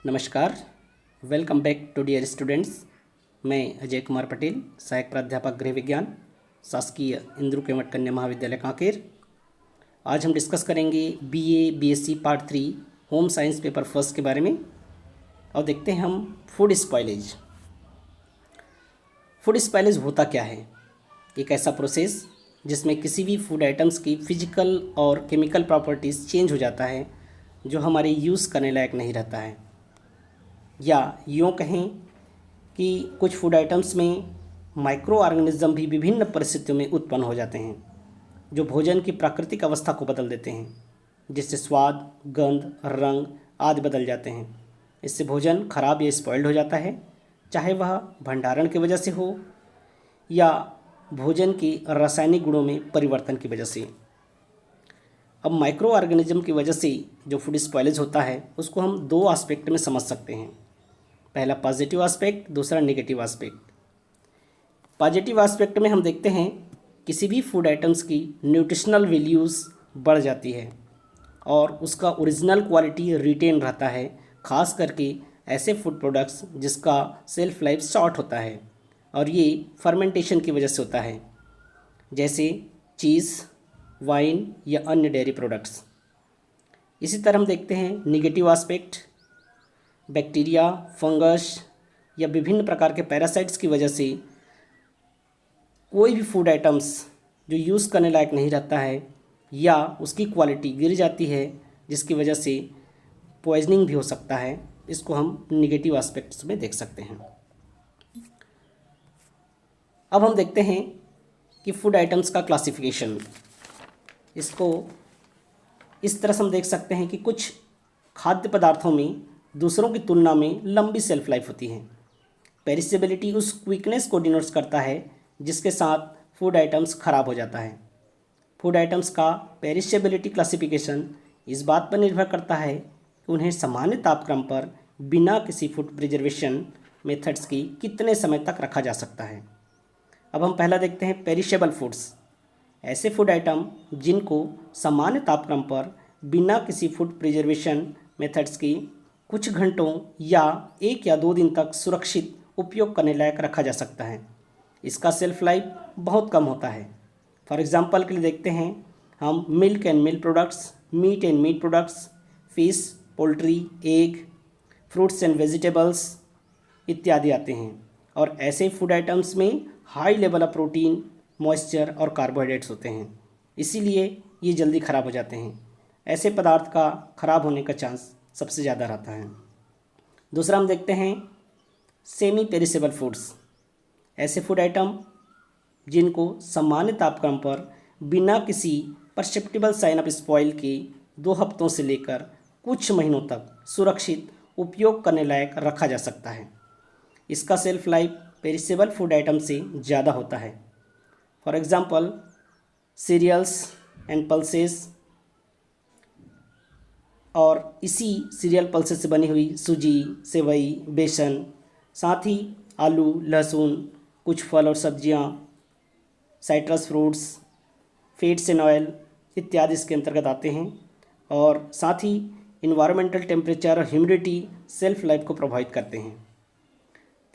नमस्कार। Welcome back to dear students. मैं अजय कुमार पटेल, सहायक प्राध्यापक गृह विज्ञान, शासकीय इंद्रू केवट कन्या महाविद्यालय कांकेर। आज हम डिस्कस करेंगे BA BSc part 3 home science paper first के बारे में। और देखते हैं हम फूड स्पॉइलेज। फूड स्पॉइलेज होता क्या है? एक ऐसा प्रोसेस जिसमें किसी भी फूड आइटम्स की फिजिकल और केमिकल प्रॉपर्टीज़ चेंज हो जाता है जो हमारे यूज़ करने लायक नहीं रहता है, या यूँ कहें कि कुछ फूड आइटम्स में माइक्रो ऑर्गेनिज्म भी विभिन्न परिस्थितियों में उत्पन्न हो जाते हैं जो भोजन की प्राकृतिक अवस्था को बदल देते हैं, जिससे स्वाद, गंध, रंग आदि बदल जाते हैं। इससे भोजन खराब या स्पॉइल्ड हो जाता है, चाहे वह भंडारण की वजह से हो या भोजन के रासायनिक गुणों में परिवर्तन की वजह से। अब माइक्रो ऑर्गेनिज्म की वजह से जो फूड स्पॉइलेज होता है उसको हम दो एस्पेक्ट में समझ सकते हैं। पहला पॉजिटिव एस्पेक्ट, दूसरा नेगेटिव एस्पेक्ट। पॉजिटिव एस्पेक्ट में हम देखते हैं किसी भी फूड आइटम्स की न्यूट्रिशनल वैल्यूज़ बढ़ जाती है और उसका ओरिजिनल क्वालिटी रिटेन रहता है, खास करके ऐसे फूड प्रोडक्ट्स जिसका सेल्फ लाइफ शॉर्ट होता है और ये फर्मेंटेशन की वजह से होता है, जैसे चीज़, वाइन या अन्य डेयरी प्रोडक्ट्स। इसी तरह हम देखते हैं नेगेटिव एस्पेक्ट। बैक्टीरिया, फंगस या विभिन्न प्रकार के पैरासाइट्स की वजह से कोई भी फूड आइटम्स जो यूज़ करने लायक नहीं रहता है या उसकी क्वालिटी गिर जाती है, जिसकी वजह से पॉइजनिंग भी हो सकता है। इसको हम नेगेटिव एस्पेक्ट्स में देख सकते हैं। अब हम देखते हैं कि फूड आइटम्स का क्लासिफिकेशन। इसको इस तरह से हम देख सकते हैं कि कुछ खाद्य पदार्थों में दूसरों की तुलना में लंबी सेल्फ लाइफ होती है। पेरिसेबिलिटी उस क्विकनेस को डिनोट्स करता है जिसके साथ फूड आइटम्स खराब हो जाता है। फूड आइटम्स का पेरिसेबिलिटी क्लासिफिकेशन इस बात पर निर्भर करता है कि उन्हें सामान्य तापक्रम पर बिना किसी फूड प्रिजर्वेशन मेथड्स की कितने समय तक रखा जा सकता है। अब हम पहला देखते हैं पेरिशेबल फूड्स। ऐसे फूड आइटम जिनको सामान्य तापक्रम पर बिना किसी फूड प्रिजर्वेशन मेथड्स की कुछ घंटों या 1 या 2 दिन तक सुरक्षित उपयोग करने लायक रखा जा सकता है। इसका सेल्फ लाइफ बहुत कम होता है। फॉर एग्जांपल के लिए देखते हैं हम milk and milk products, meat and meat products, fish, poultry, egg, fruits and vegetables इत्यादि आते हैं। और ऐसे फूड आइटम्स में high level of protein, moisture और कार्बोहाइड्रेट्स होते हैं, इसीलिए ये जल्दी ख़राब हो जाते हैं। ऐसे पदार्थ का ख़राब होने का चांस सबसे ज़्यादा रहता है। दूसरा हम देखते हैं सेमी पेरिसेबल फूड्स। ऐसे फूड आइटम जिनको सामान्य तापक्रम पर बिना किसी परसेप्टिबल साइन ऑफ स्पॉइल के 2 हफ्तों से लेकर कुछ महीनों तक सुरक्षित उपयोग करने लायक रखा जा सकता है। इसका shelf life perishable food item से ज़्यादा होता है। For example cereals and pulses, और इसी सीरियल पल्सेस से बनी हुई सूजी, सेवई, बेसन, साथ ही आलू, लहसुन, कुछ फल और सब्जियां, citrus fruits, fats and oil इत्यादि इसके अंतर्गत आते हैं। और साथ ही इन्वायरमेंटल टेम्परेचर और ह्यूमिडिटी सेल्फ लाइफ को प्रभावित करते हैं।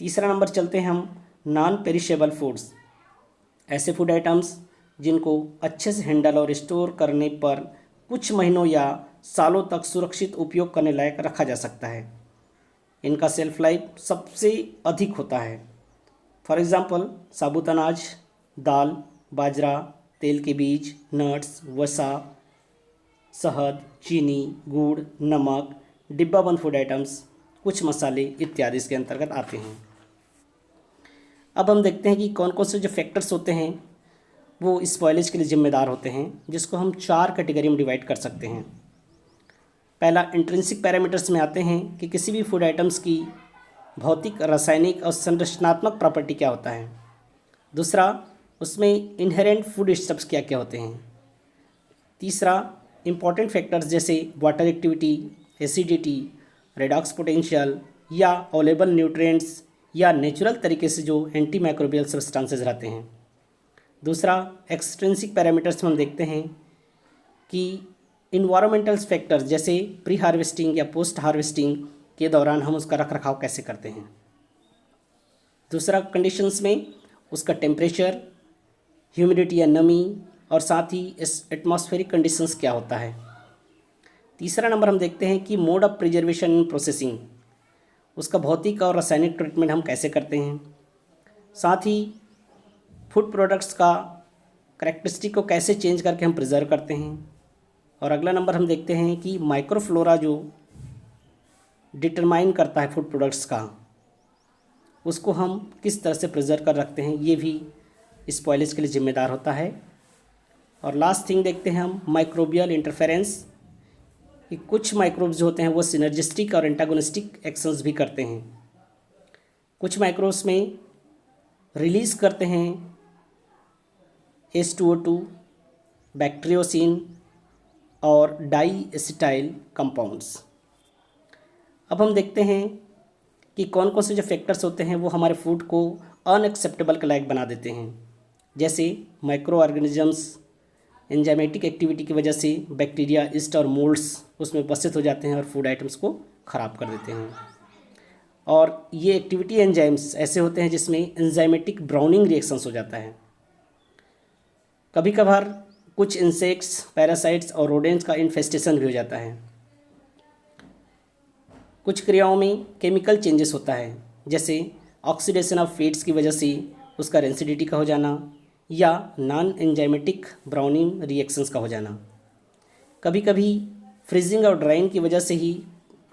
तीसरा नंबर चलते हैं हम नॉन पेरिशेबल फूड्स। ऐसे फूड आइटम्स जिनको अच्छे से हैंडल और स्टोर करने पर कुछ महीनों या सालों तक सुरक्षित उपयोग करने लायक रखा जा सकता है। इनका सेल्फ लाइफ सबसे अधिक होता है। फॉर एग्जांपल साबुत अनाज, दाल, बाजरा, तेल के बीज, नट्स, वसा, शहद, चीनी, गुड़, नमक, डिब्बाबंद फूड आइटम्स, कुछ मसाले इत्यादि इसके अंतर्गत आते हैं। अब हम देखते हैं कि कौन कौन से जो फैक्टर्स होते हैं वो स्पॉइलेज के लिए जिम्मेदार होते हैं, जिसको हम 4 कैटेगरी में डिवाइड कर सकते हैं। पहला इंट्रिंसिक पैरामीटर्स में आते हैं कि किसी भी फूड आइटम्स की भौतिक, रासायनिक और संरचनात्मक प्रॉपर्टी क्या होता है। दूसरा, उसमें इनहेरेंट फूड स्टफ्स क्या क्या होते हैं। तीसरा, इंपॉर्टेंट फैक्टर्स जैसे water activity, acidity, redox potential या अवेलेबल न्यूट्रिएंट्स या नेचुरल तरीके से जो एंटी माइक्रोबियल सब्सटेंसेस रहते हैं। दूसरा, एक्सट्रिंसिक पैरामीटर्स में हम देखते हैं कि इन्वायरमेंटल फैक्टर्स जैसे प्री हार्वेस्टिंग या पोस्ट हार्वेस्टिंग के दौरान हम उसका रख रखाव कैसे करते हैं। दूसरा कंडीशंस में उसका टेम्परेचर, ह्यूमिडिटी या नमी, और साथ ही इस एटमॉस्फेरिक कंडीशंस क्या होता है। तीसरा नंबर हम देखते हैं कि mode of preservation and processing, उसका भौतिक और रासायनिक ट्रीटमेंट हम कैसे करते हैं। साथ ही फूड प्रोडक्ट्स का करैक्टरिस्टिक को कैसे चेंज करके हम प्रिजर्व करते हैं। और अगला नंबर हम देखते हैं कि माइक्रोफ्लोरा जो डिटरमाइन करता है फूड प्रोडक्ट्स का, उसको हम किस तरह से प्रिजर्व कर रखते हैं, ये भी स्पॉयलेज के लिए जिम्मेदार होता है। और लास्ट थिंग देखते हैं हम माइक्रोबियल इंटरफेरेंस, कि कुछ माइक्रोब्स जो होते हैं वो सिनर्जिस्टिक और एंटागोनिस्टिक एक्शंस भी करते हैं। कुछ माइक्रोब्स में रिलीज़ करते हैं H2O2, बैक्टीरियोसिन और डाई एसिटाइल कंपाउंड्स। अब हम देखते हैं कि कौन कौन से जो फैक्टर्स होते हैं वो हमारे फूड को अनएक्सेप्टेबल के लायक बना देते हैं। जैसे माइक्रो ऑर्गेनिजम्स एंजाइमेटिक एक्टिविटी की वजह से बैक्टीरिया, ईस्ट और मोल्ड्स उसमें उपस्थित हो जाते हैं और फूड आइटम्स को ख़राब कर देते हैं। और ये एक्टिविटी एंजाइम्स ऐसे होते हैं जिसमें एंजाइमेटिक ब्राउनिंग रिएक्शंस हो जाता है। कभी कभार कुछ इंसेक्ट्स, पैरासाइट्स और रोडेंट्स का इन्फेस्टेशन भी हो जाता है। कुछ क्रियाओं में केमिकल चेंजेस होता है, जैसे ऑक्सीडेशन ऑफ फैट्स की वजह से उसका रेंसिडिटी का हो जाना या नॉन एंजाइमेटिक ब्राउनिंग रिएक्शंस का हो जाना। कभी कभी फ्रीजिंग और ड्राइंग की वजह से ही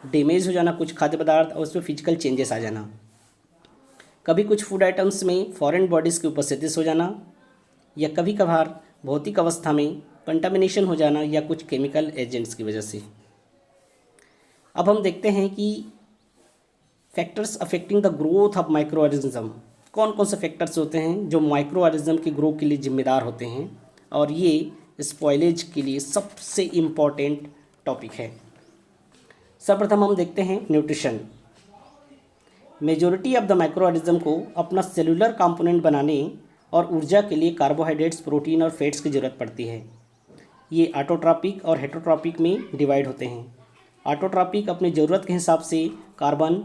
डैमेज हो जाना कुछ खाद्य पदार्थ और उसमें फिजिकल चेंजेस आ जाना। कभी कुछ फूड आइटम्स में फॉरेन बॉडीज़ की उपस्थिति हो जाना, या कभी कभार भौतिक अवस्था में कंटामिनेशन हो जाना या कुछ केमिकल एजेंट्स की वजह से। अब हम देखते हैं कि factors affecting the growth of micro organism, कौन कौन से फैक्टर्स होते हैं जो माइक्रो ऑर्गेनिज्म की ग्रोथ के लिए जिम्मेदार होते हैं, और ये स्पॉयलेज के लिए सबसे इम्पॉर्टेंट टॉपिक है। सर्वप्रथम हम देखते हैं nutrition. Majority of the micro organism को अपना सेलुलर कंपोनेंट बनाने और ऊर्जा के लिए कार्बोहाइड्रेट्स, प्रोटीन और फैट्स की ज़रूरत पड़ती है। ये ऑटोट्रॉपिक और हेटरोट्रॉपिक में डिवाइड होते हैं। ऑटोट्रॉपिक अपनी ज़रूरत के हिसाब से कार्बन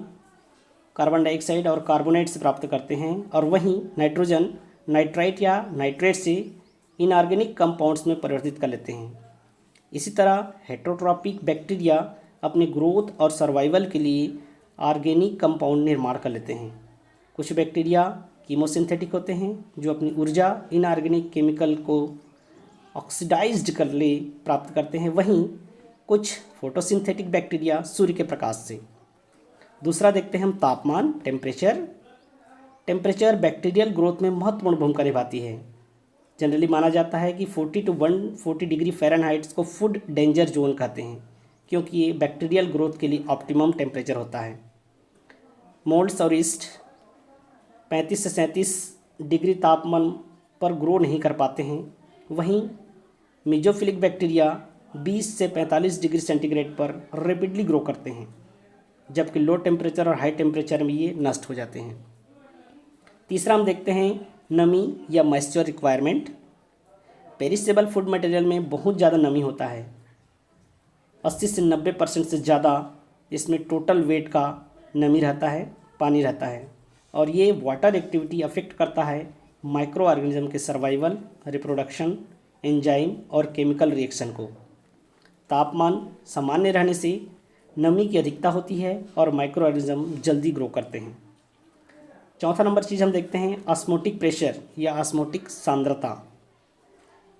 डाइऑक्साइड और कार्बोनेट से प्राप्त करते हैं, और वहीं नाइट्रोजन नाइट्राइट या नाइट्रेट से इनऑर्गेनिक कंपाउंड्स में परिवर्तित कर लेते हैं। इसी तरह हेटरोट्रॉपिक बैक्टीरिया अपने ग्रोथ और सर्वाइवल के लिए ऑर्गेनिक कंपाउंड निर्माण कर लेते हैं। कुछ बैक्टीरिया कीमोसिंथेटिक होते हैं जो अपनी ऊर्जा इनऑर्गेनिक केमिकल को ऑक्सीडाइज्ड कर ले प्राप्त करते हैं। वहीं कुछ फोटोसिंथेटिक बैक्टीरिया सूर्य के प्रकाश से। दूसरा देखते हैं हम तापमान, टेम्परेचर बैक्टीरियल ग्रोथ में महत्वपूर्ण भूमिका निभाती है। जनरली माना जाता है कि 40 to 140 डिग्री फ़ारेनहाइट को फूड डेंजर जोन कहते हैं, क्योंकि ये बैक्टीरियल ग्रोथ के लिए ऑप्टिमम टेम्परेचर होता है। मोल्ड्स और ईस्ट 35 से 37 डिग्री तापमान पर ग्रो नहीं कर पाते हैं। वहीं मीजोफिलिक बैक्टीरिया 20 से 45 डिग्री सेंटीग्रेड पर रेपिडली ग्रो करते हैं, जबकि लो टेम्परेचर और हाई टेम्परेचर में ये नष्ट हो जाते हैं। तीसरा हम देखते हैं नमी या moisture requirement. Perishable food material में बहुत ज़्यादा नमी होता है, 80 से 90% से ज़्यादा इसमें टोटल वेट का नमी रहता है, पानी रहता है, और ये वाटर एक्टिविटी अफेक्ट करता है माइक्रो ऑर्गेनिज्म के सर्वाइवल, रिप्रोडक्शन, एंजाइम और केमिकल रिएक्शन को। तापमान सामान्य रहने से नमी की अधिकता होती है और माइक्रो ऑर्गेनिज्म जल्दी ग्रो करते हैं। चौथा नंबर चीज़ हम देखते हैं ऑस्मोटिक प्रेशर या ऑस्मोटिक सांद्रता।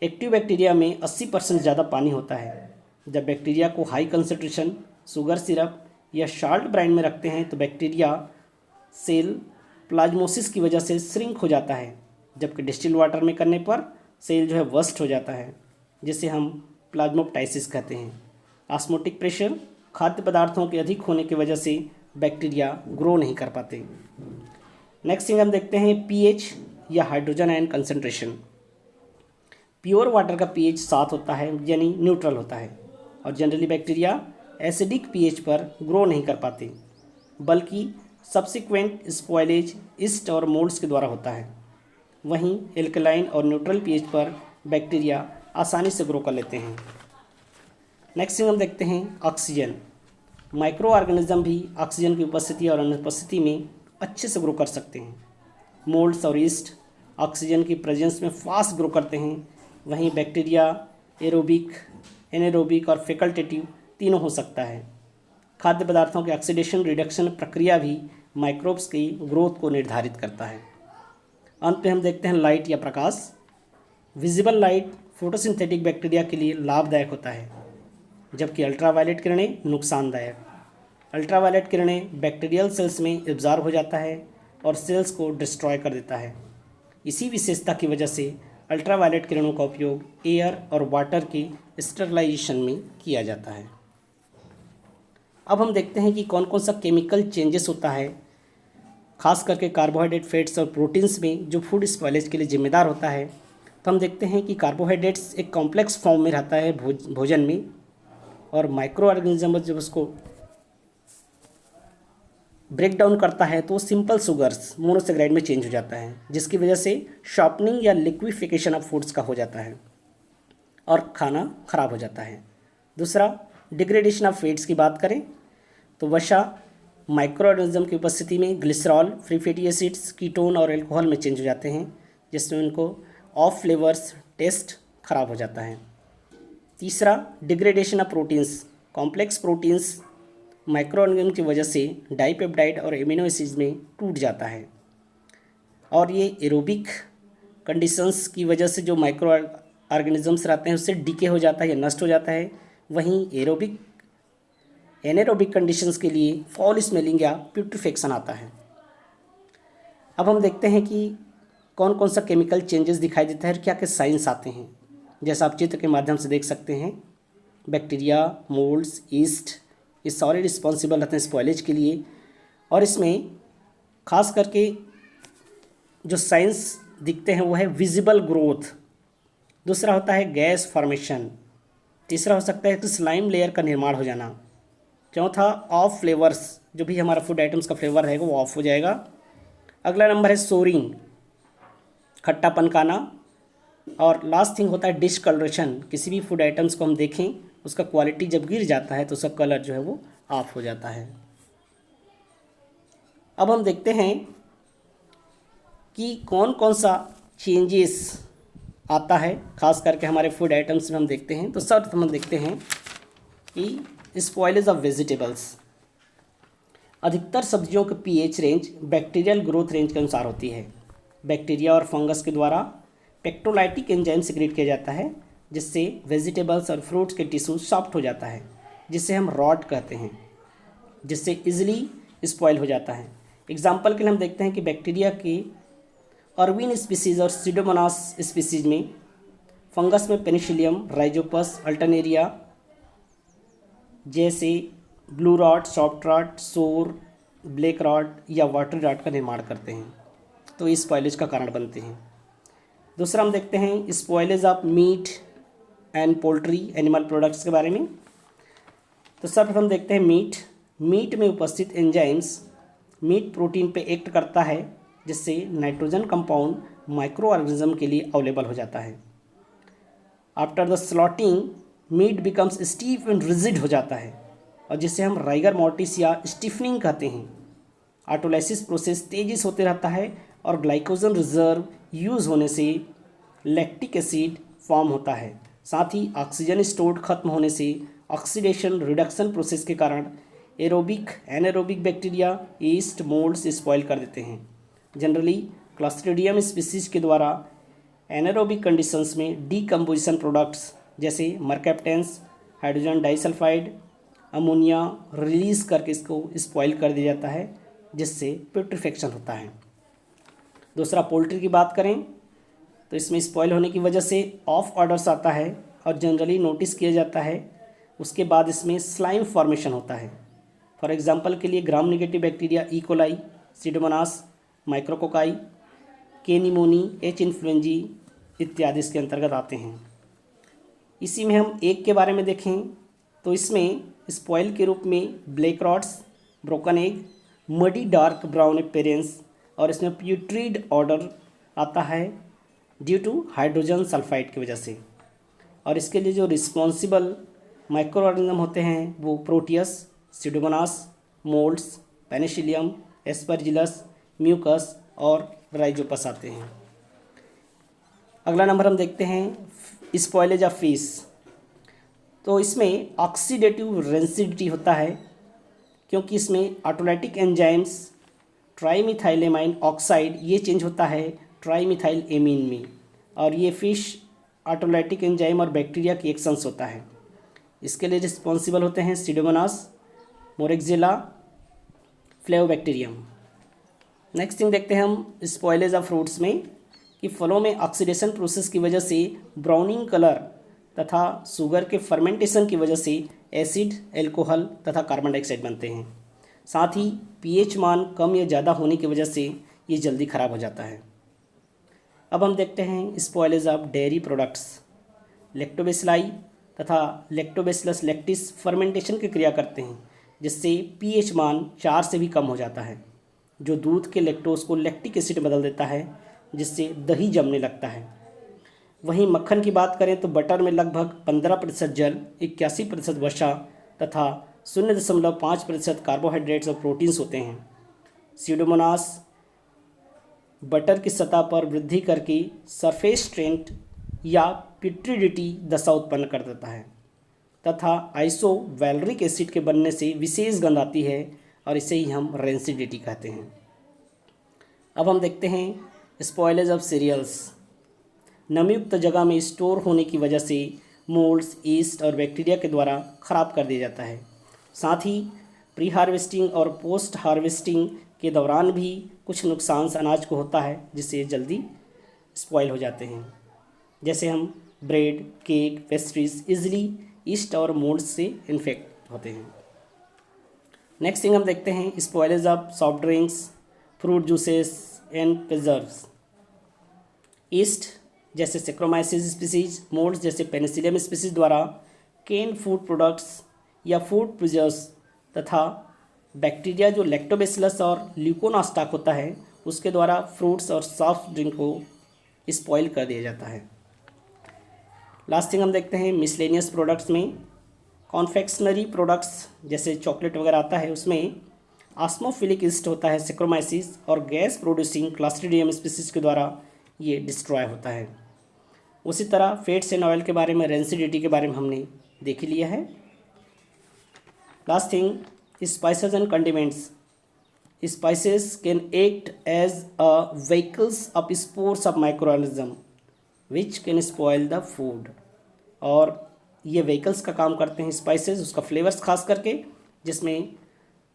एक्टिव बैक्टीरिया में 80% ज़्यादा पानी होता है। जब बैक्टीरिया को हाई कंसंट्रेशन शुगर सिरप या साल्ट ब्राइन में रखते हैं तो बैक्टीरिया सेल प्लाज्मोसिस की वजह से श्रिंक हो जाता है, जबकि डिस्टिल वाटर में करने पर सेल जो है वर्स्ट हो जाता है, जिसे हम प्लाज्मोप्टाइसिस कहते हैं। ऑस्मोटिक प्रेशर खाद्य पदार्थों के अधिक होने की वजह से बैक्टीरिया ग्रो नहीं कर पाते। नेक्स्ट थिंग हम देखते हैं पीएच या hydrogen ion concentration. Pure water का पीएच 7 होता है, यानी न्यूट्रल होता है, और जनरली बैक्टीरिया एसिडिक पीएच पर ग्रो नहीं कर पाते, बल्कि सब्सिक्वेंट स्पॉयलेज ईस्ट और मोल्ड्स के द्वारा होता है। वहीं एल्कलाइन और न्यूट्रल पीएच पर बैक्टीरिया आसानी से ग्रो कर लेते हैं। नेक्स्ट थिंग हम देखते हैं ऑक्सीजन। माइक्रो ऑर्गेनिज्म भी ऑक्सीजन की उपस्थिति और अनुपस्थिति में अच्छे से ग्रो कर सकते हैं। मोल्ड्स और ईस्ट ऑक्सीजन की प्रेजेंस में फास्ट ग्रो करते हैं, वहीं बैक्टीरिया एरोबिक, एनारोबिक और फैकल्टेटिव तीनों हो सकता है। खाद्य पदार्थों के ऑक्सीडेशन रिडक्शन प्रक्रिया भी माइक्रोब्स की ग्रोथ को निर्धारित करता है। अंत में हम देखते हैं लाइट या प्रकाश। विजिबल लाइट फोटोसिंथेटिक बैक्टीरिया के लिए लाभदायक होता है, जबकि अल्ट्रावायलेट किरणें नुकसानदायक। अल्ट्रावायलेट किरणें बैक्टीरियल सेल्स में एब्जॉर्ब हो जाता है और सेल्स को डिस्ट्रॉय कर देता है। इसी विशेषता की वजह से अल्ट्रावायलेट किरणों का उपयोग एयर और वाटर की स्टरलाइजेशन में किया जाता है। अब हम देखते हैं कि कौन कौन सा केमिकल चेंजेस होता है, खास करके कार्बोहाइड्रेट, फैट्स और प्रोटीन्स में जो फूड स्पॉयलेज के लिए जिम्मेदार होता है। तो हम देखते हैं कि कार्बोहाइड्रेट्स एक कॉम्प्लेक्स फॉर्म में रहता है भोजन में, और माइक्रो ऑर्गेनिज्म जब उसको ब्रेक डाउन करता है तो सिंपल शुगर्स मोनोसेक्राइड में चेंज हो जाता है, जिसकी वजह से शॉर्पनिंग या लिक्विफिकेशन ऑफ फूड्स का हो जाता है और खाना खराब हो जाता है। दूसरा, डिग्रेडेशन ऑफ फैट्स की बात करें तो वसा माइक्रो ऑर्गेनिज्म की उपस्थिति में glycerol, free fatty acids, ketone और एल्कोहल में चेंज हो जाते हैं, जिसमें उनको ऑफ फ्लेवर्स, टेस्ट खराब हो जाता है। तीसरा, degradation of proteins. Complex proteins micro organism की वजह से डाइपेप्टाइड और एमिनो एसिड्स में टूट जाता है, और ये एरोबिक कंडीशंस की वजह से जो माइक्रो ऑर्गेनिजम्स रहते हैं उससे डीके हो जाता है या नष्ट हो जाता है। वहीं एनारोबिक कंडीशंस के लिए फॉल स्मेलिंग या प्यूट्रिफेक्शन आता है। अब हम देखते हैं कि कौन कौन सा केमिकल चेंजेस दिखाई देता है और क्या क्या साइंस आते हैं। जैसा आप चित्र के माध्यम से देख सकते हैं, बैक्टीरिया, मोल्ड्स, ईस्ट, ये सारे रिस्पॉन्सिबल रहते हैं स्पॉयलेज के लिए, और इसमें खास करके जो साइंस दिखते हैं वो है विजिबल ग्रोथ। दूसरा होता है गैस फॉर्मेशन। तीसरा हो सकता है कि स्लाइम लेयर का निर्माण हो जाना। चौथा, ऑफ फ्लेवर्स, जो भी हमारा फूड आइटम्स का फ्लेवर रहेगा वो ऑफ हो जाएगा। अगला नंबर है सोरिंग, खट्टापन का आना। और लास्ट थिंग होता है डिसकलरेशन। किसी भी फूड आइटम्स को हम देखें, उसका क्वालिटी जब गिर जाता है तो उसका कलर जो है वो ऑफ हो जाता है। अब हम देखते हैं कि कौन कौन सा चेंजेस आता है खास करके हमारे फूड आइटम्स में हम देखते हैं। तो सर्वप्रथम हम देखते हैं कि स्पॉयलेज ऑफ वेजिटेबल्स। अधिकतर सब्जियों के pH range bacterial growth range के अनुसार होती है। बैक्टीरिया और फंगस के द्वारा पेक्टोलाइटिक एंजाइम सिक्रेट किया जाता है, जिससे वेजिटेबल्स और फ्रूट्स के टिश्यू सॉफ्ट हो जाता है, जिसे हम रॉट कहते हैं, जिससे इजीली स्पॉइल हो जाता है। एग्जाम्पल के लिए हम देखते हैं कि बैक्टीरिया के अर्विन स्पीसीज और सीडोमोनास स्पीसीज में, फंगस में पेनिसिलियम, राइजोपस, अल्टरनेरिया जैसे ब्लू रॉट, सॉफ्ट रॉट, सोर, ब्लैक रॉट या वाटर रॉट का निर्माण करते हैं, तो इस स्पॉयलेज का कारण बनते हैं। दूसरा हम देखते हैं spoilage of meat and poultry animal products के बारे में। तो सर्वप्रथम देखते हैं मीट में उपस्थित एंजाइम्स मीट प्रोटीन पे एक्ट करता है, जिससे नाइट्रोजन कंपाउंड माइक्रो ऑर्गेनिज्म के लिए अवेलेबल हो जाता है। After the slaughtering meat becomes stiff and rigid हो जाता है, और जिसे हम राइगर मॉर्टिस या स्टिफनिंग कहते हैं। ऑटोलाइसिस प्रोसेस तेजी से होते रहता है और ग्लाइकोजन रिजर्व यूज़ होने से लैक्टिक एसिड फॉर्म होता है। साथ ही ऑक्सीजन स्टोर्ड खत्म होने से ऑक्सीडेशन रिडक्शन प्रोसेस के कारण aerobic, anaerobic bacteria, east, moulds spoil कर देते हैं। जनरली क्लस्ट्रीडियम स्पीसीज के द्वारा एनारोबिक कंडीशंस में डीकम्पोजिशन प्रोडक्ट्स जैसे मर्कैप्टेंस, हाइड्रोजन डाइसल्फाइड, अमोनिया रिलीज करके इसको स्पॉइल कर दिया जाता है, जिससे प्यूट्रिफेक्शन होता है। दूसरा, पोल्ट्री की बात करें तो इसमें स्पॉइल होने की वजह से ऑफ ऑर्डर्स आता है और जनरली नोटिस किया जाता है। उसके बाद इसमें स्लाइम फॉर्मेशन होता है। फॉर एग्जांपल के लिए gram negative bacteria E coli, pseudomonas, micrococci, K pneumoniae, H influenzae इत्यादि इसके अंतर्गत आते हैं। इसी में हम एक के बारे में देखें तो इसमें स्पॉइल के रूप में black rots, broken egg, muddy dark brown appearance, और इसमें प्यूट्रीड ऑर्डर आता है ड्यू टू हाइड्रोजन सल्फाइड की वजह से। और इसके लिए जो रिस्पॉन्सिबल माइक्रो ऑर्गेनिज्म होते हैं वो Proteus, Pseudomonas, moulds, Penicillium, Aspergillus, mucus और राइजोपस आते हैं। अगला नंबर हम देखते हैं स्पॉयलेज ऑफ फिश। तो इसमें ऑक्सीडेटिव रेंसिडिटी होता है, क्योंकि इसमें ऑटोलाइटिक एंजाइम्स ट्राईमिथाइलेमाइन ऑक्साइड ये चेंज होता है ट्राईमिथाइल एमीन में, और ये फिश ऑटोलाइटिक एंजाइम और बैक्टीरिया की एक्शंस होता है। इसके लिए रिस्पॉन्सिबल होते हैं सीडोमोनास, मोरेक्जिला, फ्लेवोबैक्टीरियम। नेक्स्ट थिंग देखते हैं हम स्पॉयलेज ऑफ फ्रूट्स में कि फलों में ऑक्सीडेशन प्रोसेस की वजह से ब्राउनिंग कलर तथा शुगर के फर्मेंटेशन की वजह से एसिड, एल्कोहल तथा कार्बन डाइऑक्साइड बनते हैं। साथ ही पीएच मान कम या ज़्यादा होने की वजह से ये जल्दी ख़राब हो जाता है। अब हम देखते हैं spoilage of dairy products. Lactobacilli तथा लैक्टोबैसिलस लैक्टिस फर्मेंटेशन की क्रिया करते हैं, जिससे पीएच मान 4 से भी कम हो जाता है, जो दूध के लैक्टोज को लैक्टिक एसिड बदल देता है, जिससे दही जमने लगता है। वहीं मक्खन की बात करें तो बटर में लगभग 15% जल, 81% वसा तथा 0.5% कार्बोहाइड्रेट्स और प्रोटीन्स होते हैं। सीडोमोनास बटर की सतह पर वृद्धि करके सरफेस स्ट्रेंथ या पिट्रिडिटी दशा उत्पन्न कर देता है तथा आइसोवैलरिक एसिड के बनने से विशेष गंध आती है, और इसे ही हम रेंसिडिटी कहते हैं। अब हम देखते हैं स्पॉयलेज ऑफ सीरियल्स। नमीयुक्त जगह में स्टोर होने की वजह से मोल्ड्स, ईस्ट और बैक्टीरिया के द्वारा ख़राब कर दिया जाता है। साथ ही प्री हार्वेस्टिंग और पोस्ट हार्वेस्टिंग के दौरान भी कुछ नुकसान अनाज को होता है, जिससे जल्दी स्पॉइल हो जाते हैं। जैसे हम bread, cake, pastries easily east और मोल्ड्स से इन्फेक्ट होते हैं। नेक्स्ट थिंग हम देखते हैं spoilage of soft drinks, fruit juices and preserves. East जैसे सेक्रोमाइसिस स्पीसीज, मोल्ड्स जैसे पेनिसिलियम स्पीसीज द्वारा केन फूड प्रोडक्ट्स या फूड प्रिजर्व्स तथा बैक्टीरिया जो लैक्टोबैसिलस और ल्यूकोनास्टाक होता है उसके द्वारा फ्रूट्स और सॉफ्ट ड्रिंक को स्पॉइल कर दिया जाता है। लास्ट थिंग हम देखते हैं मिसलेनियस प्रोडक्ट्स में कॉन्फेक्शनरी प्रोडक्ट्स जैसे चॉकलेट वगैरह आता है, उसमें ऑस्मोफिलिक ईस्ट होता है सेक्रोमाइसिस, और गैस प्रोड्यूसिंग क्लॉस्ट्रिडियम स्पीसीज के द्वारा ये डिस्ट्रॉय होता है। उसी तरह फैट्स एंड ऑयल के बारे में, रेंसिडिटी के बारे में हमने देख ही लिया है। Last thing spices and condiments. Spices can act as a vehicles of spores of microorganism which can spoil the food. और ये व्हीकल्स का काम करते हैं स्पाइसेस, उसका फ्लेवर्स खास करके, जिसमें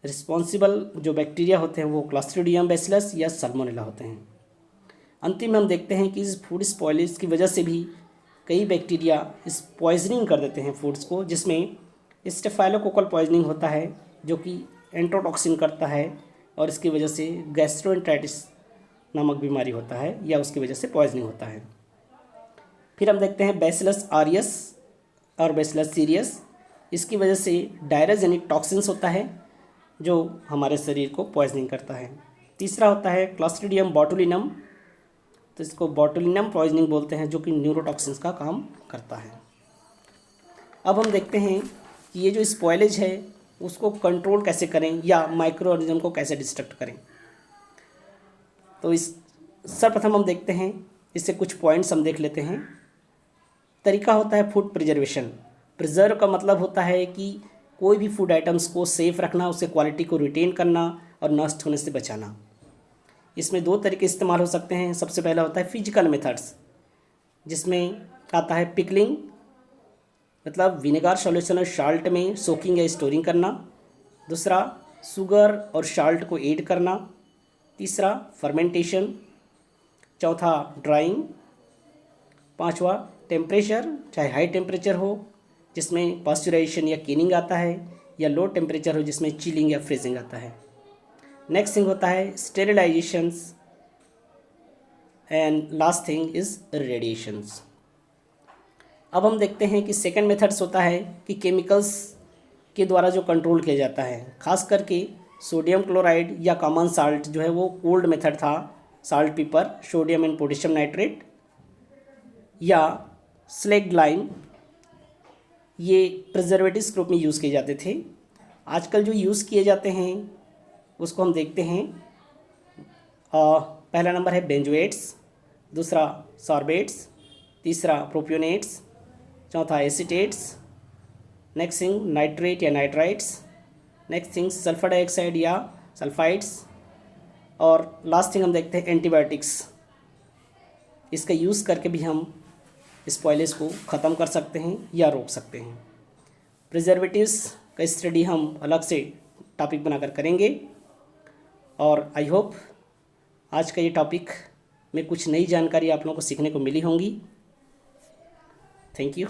रिस्पॉन्सिबल जो बैक्टीरिया होते हैं वो क्लॉस्ट्रिडियम बैसिलस या सल्मोनेला होते हैं। अंतिम में हम देखते हैं कि इस फूड स्पॉइलेज की वजह से भी कई बैक्टीरिया इस पॉइजनिंग कर देते हैं फूड्स को, जिसमें स्टेफाइलोकोकल पॉइजनिंग होता है जो कि एंट्रोटॉक्सिन करता है, और इसकी वजह से गैस्ट्रोएंटेराइटिस नामक बीमारी होता है या उसकी वजह से पॉइजनिंग होता है। फिर हम देखते हैं बैसिलस आरियस और बैसिलस सीरियस। इसकी वजह से डायरोजेनिक टॉक्सिन्स होता है जो हमारे शरीर को पॉइजनिंग करता है। तीसरा होता है क्लॉस्ट्रिडियम बोटुलिनम, तो इसको बोटुलिनम पॉइजनिंग बोलते हैं, जो कि न्यूरोटॉक्सिन्स का काम करता है। अब हम देखते हैं कि ये जो स्पॉइलेज है उसको कंट्रोल कैसे करें या माइक्रो ऑर्गेनिज्म को कैसे डिस्ट्रक्ट करें। तो इस सर्वप्रथम हम देखते हैं, इससे कुछ पॉइंट्स हम देख लेते हैं। तरीका होता है फूड प्रिजर्वेशन। प्रिजर्व का मतलब होता है कि कोई भी फूड आइटम्स को सेफ रखना, उसके क्वालिटी को रिटेन करना और नष्ट होने से बचाना। इसमें 2 तरीके इस्तेमाल हो सकते हैं। सबसे पहला होता है फिजिकल मेथड्स, जिसमें आता है पिकलिंग, मतलब विनेगर सॉल्यूशन और साल्ट में सोकिंग या स्टोरिंग करना। दूसरा शुगर और साल्ट को ऐड करना। तीसरा फर्मेंटेशन। चौथा ड्राइंग। पांचवा टेम्परेचर, चाहे हाई टेम्परेचर हो जिसमें पास्चुराइजेशन या केनिंग आता है, या लो टेम्परेचर हो जिसमें चिलिंग या फ्रीजिंग आता है। नेक्स्ट थिंग होता है sterilisations, and last thing is radiations. अब हम देखते हैं कि सेकंड मेथड्स होता है कि केमिकल्स के द्वारा जो कंट्रोल किया जाता है, खास करके सोडियम क्लोराइड या कॉमन साल्ट जो है वो ओल्ड मेथड था, salt paper, sodium and potassium nitrate या स्लेग लाइम, ये प्रिजर्वेटिव्स के रूप में यूज़ किए जाते थे। आजकल जो यूज़ किए जाते हैं उसको हम देखते हैं। पहला नंबर है बेंजोएट्स, दूसरा सॉर्बेट्स, तीसरा प्रोपियोनेट्स, चौथा एसीटेट्स, नेक्स्ट थिंग नाइट्रेट या nitrites, next thing sulphur dioxide या सल्फाइड्स, और लास्ट थिंग हम देखते हैं एंटीबायोटिक्स। इसका यूज़ करके भी हम स्पॉयलेज को ख़त्म कर सकते हैं या रोक सकते हैं। प्रिजर्वेटिव्स का स्टडी हम अलग से टॉपिक बनाकर करेंगे। और आई होप आज का ये टॉपिक में कुछ नई जानकारी आप लोगों को सीखने को मिली होंगी। Thank you.